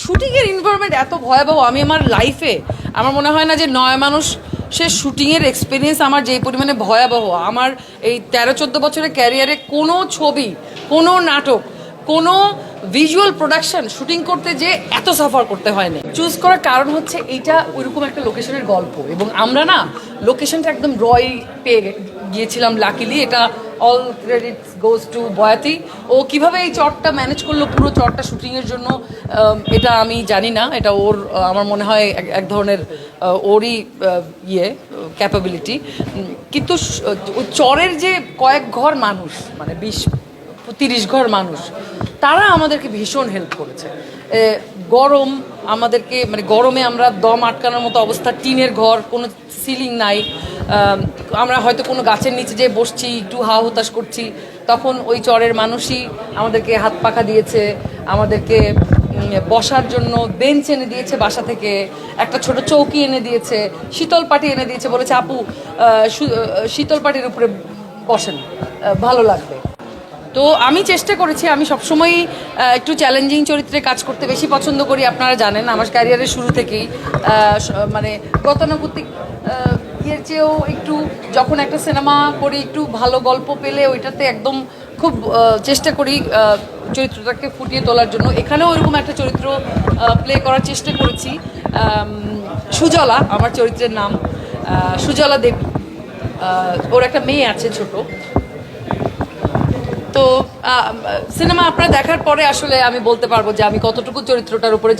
শুটিংয়ের এনভায়রনমেন্ট এত ভয়াবহ, আমি আমার লাইফে আমার মনে হয় না যে নয় মানুষ সে শুটিংয়ের এক্সপিরিয়েন্স আমার যেই পরিমাণে ভয়াবহ। আমার এই 13-14 বছরের ক্যারিয়ারে কোনো ছবি, কোনো নাটক, কোনো ভিজুয়াল প্রোডাকশন শুটিং করতে যে এত সাফার করতে হয়নি। চুজ করার কারণ হচ্ছে এইটা ওইরকম একটা লোকেশনের গল্প, এবং আমরা না লোকেশনটা একদম রয় পেয়ে গিয়েছিলাম লাকিলি। এটা অল ক্রেডিটস গোজ টু বয়াতি। ও কিভাবে এই চটটা ম্যানেজ করলো পুরো চটটা শুটিংয়ের জন্য, এটা আমি জানি না। এটা ওর আমার মনে হয় এক ধরনের ওরই ক্যাপাবিলিটি। কিন্তু ওই চরের যে কয়েক ঘর মানুষ, মানে 20-30 ঘর মানুষ, তারা আমাদেরকে ভীষণ হেল্প করেছে। গরম আমাদেরকে, মানে গরমে আমরা দম আটকানোর মতো অবস্থা, টিনের ঘর, কোনো সিলিং নাই। আমরা হয়তো কোনো গাছের নিচে যেয়ে বসছি, একটু হা হতাশ করছি, তখন ওই চরের মানুষই আমাদেরকে হাত পাখা দিয়েছে, আমাদেরকে বসার জন্য বেঞ্চ এনে দিয়েছে, বাসা থেকে একটা ছোট চৌকি এনে দিয়েছে, শীতল পাটি এনে দিয়েছে, বলেছে আপু শীতল পাটির উপরে বসেন, ভালো লাগবে। তো আমি চেষ্টা করেছি, আমি সবসময়ই একটু চ্যালেঞ্জিং চরিত্রে কাজ করতে বেশি পছন্দ করি। আপনারা জানেন আমার ক্যারিয়ারের শুরু থেকেই মানে গতানুগতিক ইয়ের চেয়েও একটু, যখন একটা সিনেমা করি একটু ভালো গল্প পেলে ওইটাতে একদম খুব চেষ্টা করি চরিত্রটাকে ফুটিয়ে তোলার জন্য। এখানেও ওইরকম একটা চরিত্র প্লে করার চেষ্টা করেছি। সুজলা আমার চরিত্রের নাম, সুজলা দেবী। ওর একটা মেয়ে আছে ছোট। তো সিনেমা আপনারা দেখার পরে আসলে আমি বলতে পারবো যে আমি কতটুকু চরিত্রটার উপরে